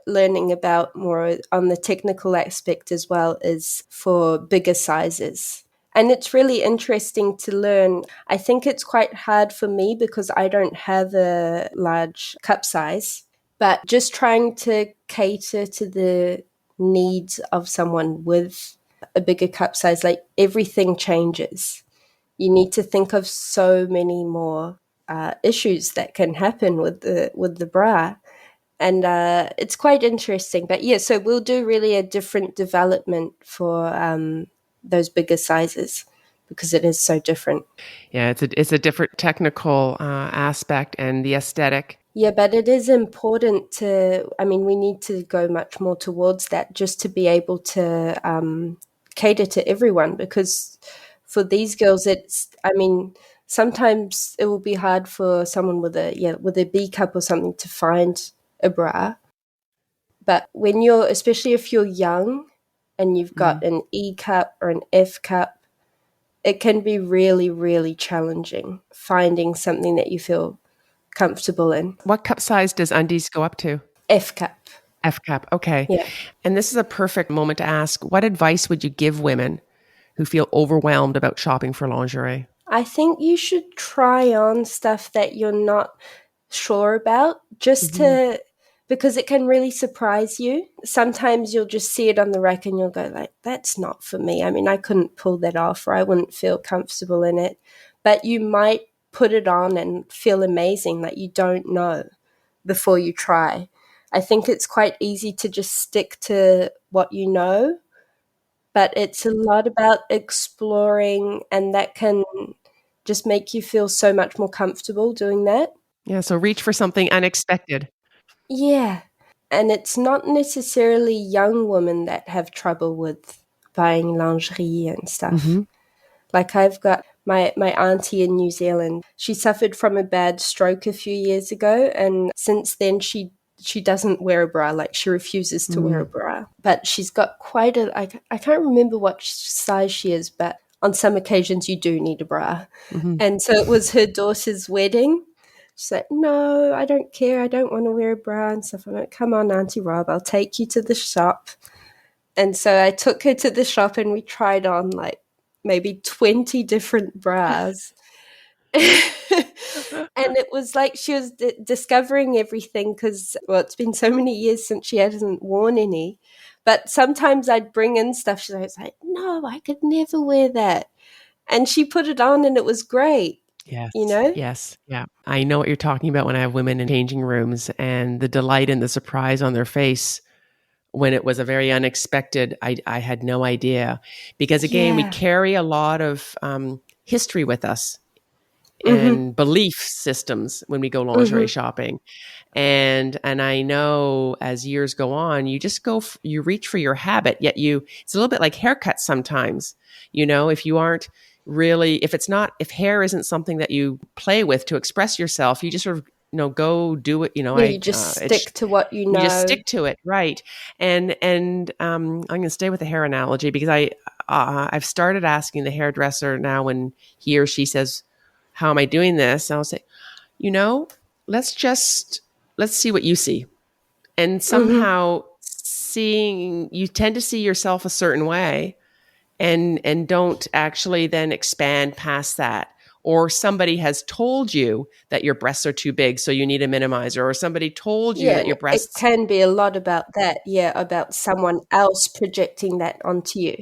learning about more on the technical aspect as well is for bigger sizes. And it's really interesting to learn. I think it's quite hard for me because I don't have a large cup size, but just trying to cater to the needs of someone with a bigger cup size, like everything changes. You need to think of so many more issues that can happen with the bra. And it's quite interesting. But yeah, so we'll do really a different development for those bigger sizes because it is so different. Yeah, it's a different technical aspect and the aesthetic. Yeah, but it is important we need to go much more towards that just to be able to cater to everyone because for these girls, sometimes it will be hard for someone with a B cup or something to find a bra. But especially if you're young and you've got an E cup or an F cup, it can be really, really challenging finding something that you feel comfortable in. What cup size does Undiz go up to? F cup. F cup. Okay. Yeah. And this is a perfect moment to ask, what advice would you give women who feel overwhelmed about shopping for lingerie? I think you should try on stuff that you're not sure about because it can really surprise you. Sometimes you'll just see it on the rack and you'll go like, that's not for me. I mean, I couldn't pull that off or I wouldn't feel comfortable in it. But you might put it on and feel amazing that you don't know before you try. I think it's quite easy to just stick to what you know, but it's a lot about exploring, and that can just make you feel so much more comfortable doing that. Yeah, so reach for something unexpected. Yeah. And it's not necessarily young women that have trouble with buying lingerie and stuff. Like I've got my auntie in New Zealand. She suffered from a bad stroke a few years ago, and since then she doesn't wear a bra. Like she refuses to wear a bra. But she's got quite I can't remember what size she is, but on some occasions you do need a bra. And so it was her daughter's wedding. She's like, no, I don't care. I don't want to wear a bra and stuff. I'm like, come on, Auntie Rob, I'll take you to the shop. And so I took her to the shop and we tried on like maybe 20 different bras. And it was like she was discovering everything because, well, it's been so many years since she hasn't worn any. But sometimes I'd bring in stuff. She was like, no, I could never wear that. And she put it on and it was great. Yes. You know? Yes. Yeah. I know what you're talking about when I have women in changing rooms and the delight and the surprise on their face when it was a very unexpected. I had no idea because again, we carry a lot of history with us and belief systems when we go lingerie shopping. And I know as years go on, you just you reach for your habit, yet it's a little bit like haircuts sometimes, if you aren't really, if hair isn't something that you play with to express yourself, you just sort of, go do it, you just stick to what you know. You just stick to it. Right. And I'm going to stay with the hair analogy because I've started asking the hairdresser now when he or she says, how am I doing this? And I'll say, let's see what you see. And somehow you tend to see yourself a certain way and don't actually then expand past that. Or somebody has told you that your breasts are too big, so you need a minimizer. Or somebody told you that your breasts... It can be a lot about that, about someone else projecting that onto you.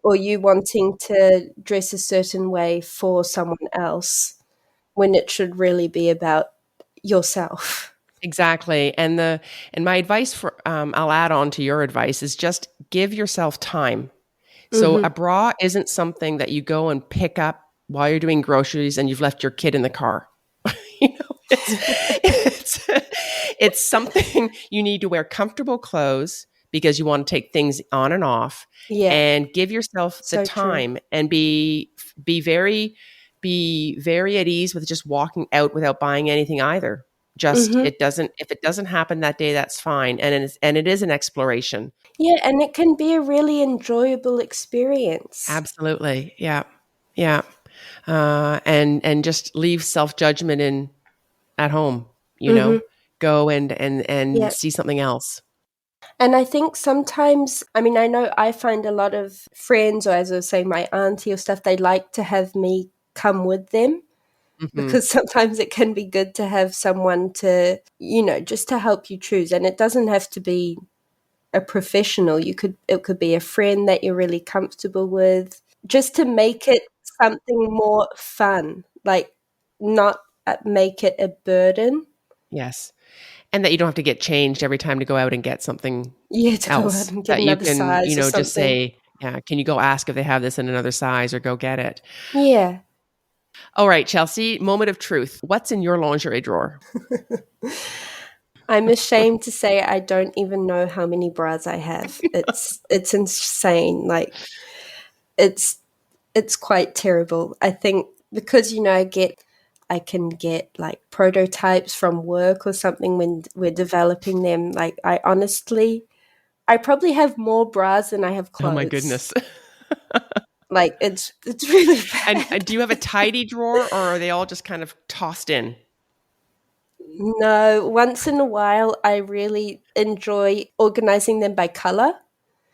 Or you wanting to dress a certain way for someone else when it should really be about yourself. Exactly. And my advice for I'll add on to your advice is just give yourself time. So a bra isn't something that you go and pick up while you're doing groceries and you've left your kid in the car. It's something you need to wear comfortable clothes because you want to take things on and off and give yourself the time and be very at ease with just walking out without buying anything either. Just if it doesn't happen that day, that's fine. And it is an exploration. Yeah. And it can be a really enjoyable experience. Absolutely. Yeah. Yeah. And just leave self-judgment at home, go and see something else. And I think sometimes, I know I find a lot of friends, or as I was saying, my auntie or stuff, they like to have me come with them because sometimes it can be good to have someone to, just to help you choose. And it doesn't have to be a professional. It could be a friend that you're really comfortable with, just to make it something more fun, like not make it a burden. Yes. And that you don't have to get changed every time to go out and get something to else. go out and get that another you can, size or something. just say, can you go ask if they have this in another size or go get it? Yeah. All right, Chelsea, moment of truth. What's in your lingerie drawer? I'm ashamed to say I don't even know how many bras I have. It's insane. Like it's quite terrible. I think because I can get like prototypes from work or something when we're developing them. Like I probably have more bras than I have clothes. Oh my goodness. Like it's really bad. And do you have a tidy drawer or are they all just kind of tossed in? No, once in a while I really enjoy organizing them by color.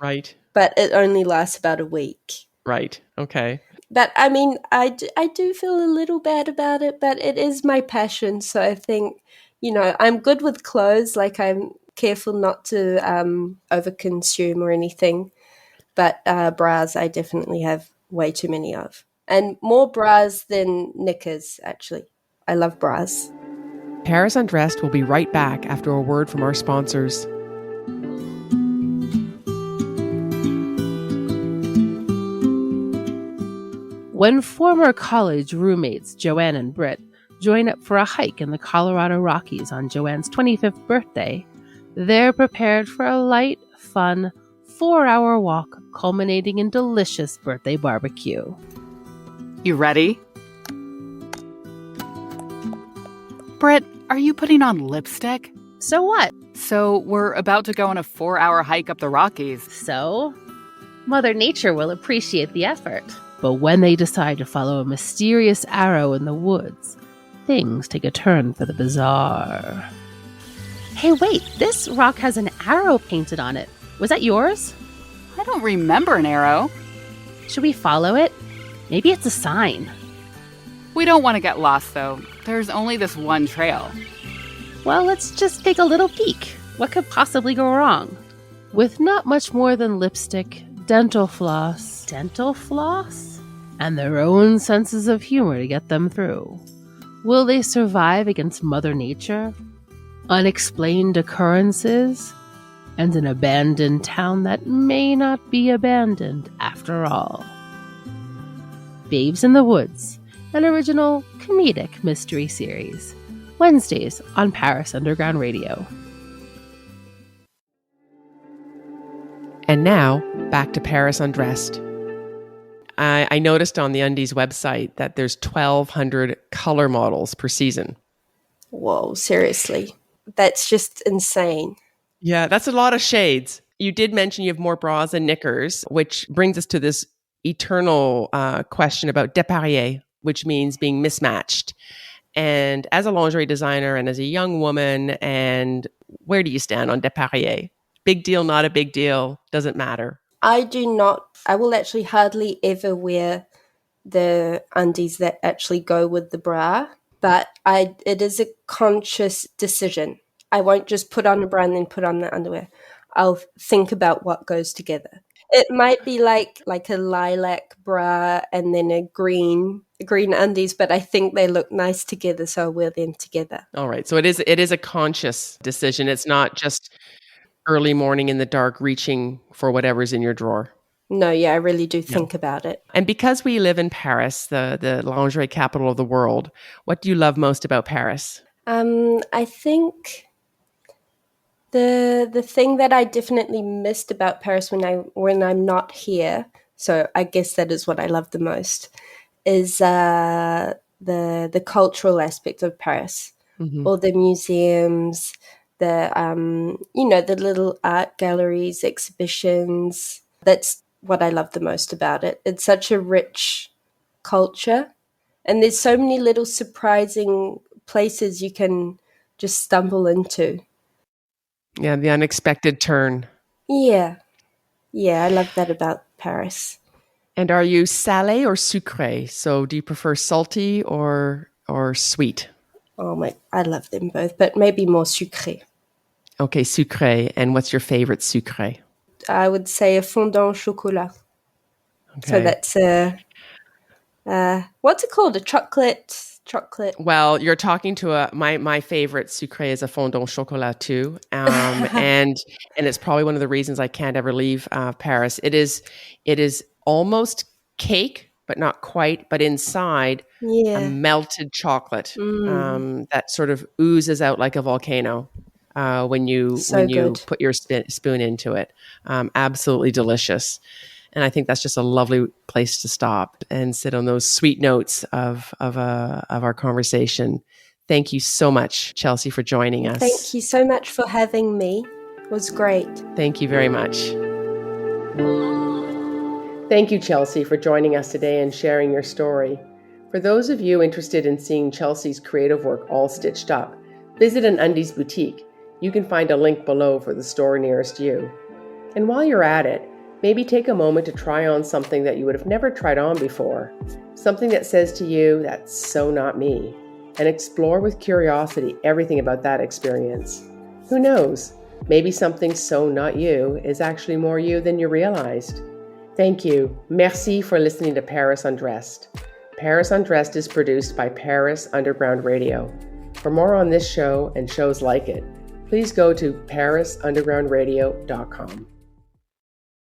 Right. But it only lasts about a week. Right. Okay. But I do feel a little bad about it, but it is my passion. So I think, I'm good with clothes. Like I'm careful not to overconsume or anything. But bras, I definitely have way too many of. And more bras than knickers, actually. I love bras. Paris Undressed will be right back after a word from our sponsors. When former college roommates Joanne and Britt join up for a hike in the Colorado Rockies on Joanne's 25th birthday, they're prepared for a light, fun, 4-hour walk culminating in delicious birthday barbecue. You ready? Britt, are you putting on lipstick? So what? So we're about to go on a 4-hour hike up the Rockies. So? Mother Nature will appreciate the effort. But when they decide to follow a mysterious arrow in the woods, things take a turn for the bizarre. Hey, wait, this rock has an arrow painted on it. Was that yours? I don't remember an arrow. Should we follow it? Maybe it's a sign. We don't want to get lost, though. There's only this one trail. Well, let's just take a little peek. What could possibly go wrong? with not much more than lipstick, dental floss, and their own senses of humor to get them through. Will they survive against Mother Nature, unexplained occurrences, and an abandoned town that may not be abandoned after all? Babes in the Woods, an original comedic mystery series. Wednesdays on Paris Underground Radio. And now, back to Paris Undressed. I noticed on the Undiz website that there's 1,200 color models per season. Whoa, seriously. That's just insane. Yeah, that's a lot of shades. You did mention you have more bras than knickers, which brings us to this eternal question about dépareillé, which means being mismatched. And as a lingerie designer and as a young woman, and where do you stand on dépareillé? Big deal, not a big deal, doesn't matter. I will actually hardly ever wear the undies that actually go with the bra, but it is a conscious decision. I won't just put on a bra and then put on the underwear. I'll think about what goes together. It might be like a lilac bra and then a green undies, but I think they look nice together, so I'll wear them together. All right. So it is a conscious decision. It's not just early morning in the dark reaching for whatever's in your drawer. No, yeah, I really do think about it. And because we live in Paris, the lingerie capital of the world, what do you love most about Paris? I think the thing that I definitely missed about Paris when I'm not here, so I guess that is what I love the most, is the cultural aspect of Paris. Mm-hmm. All the museums, the little art galleries, exhibitions. That's what I love the most about it. It's such a rich culture, and there's so many little surprising places you can just stumble into. Yeah, the unexpected turn. Yeah, I love that about Paris. And are you salé or sucré? So do you prefer salty or sweet? Oh I love them both, but maybe more sucré. Okay, sucré. And what's your favorite sucré? I would say a fondant au chocolat. Okay. So that's what's it called? A chocolate. Well, you're talking to my favorite sucré is a fondant au chocolat too, and it's probably one of the reasons I can't ever leave Paris. It is almost cake, but not quite. But inside, a melted chocolate that sort of oozes out like a volcano when you put your spoon into it. Absolutely delicious. And I think that's just a lovely place to stop and sit on those sweet notes of our conversation. Thank you so much, Chelsea, for joining us. Thank you so much for having me. It was great. Thank you very much. Thank you, Chelsea, for joining us today and sharing your story. For those of you interested in seeing Chelsea's creative work all stitched up, visit an Undiz boutique. You can find a link below for the store nearest you. And while you're at it, maybe take a moment to try on something that you would have never tried on before, something that says to you, that's so not me, and explore with curiosity everything about that experience. Who knows? Maybe something so not you is actually more you than you realized. Thank you. Merci for listening to Paris Undressed. Paris Undressed is produced by Paris Underground Radio. For more on this show and shows like it, please go to parisundergroundradio.com.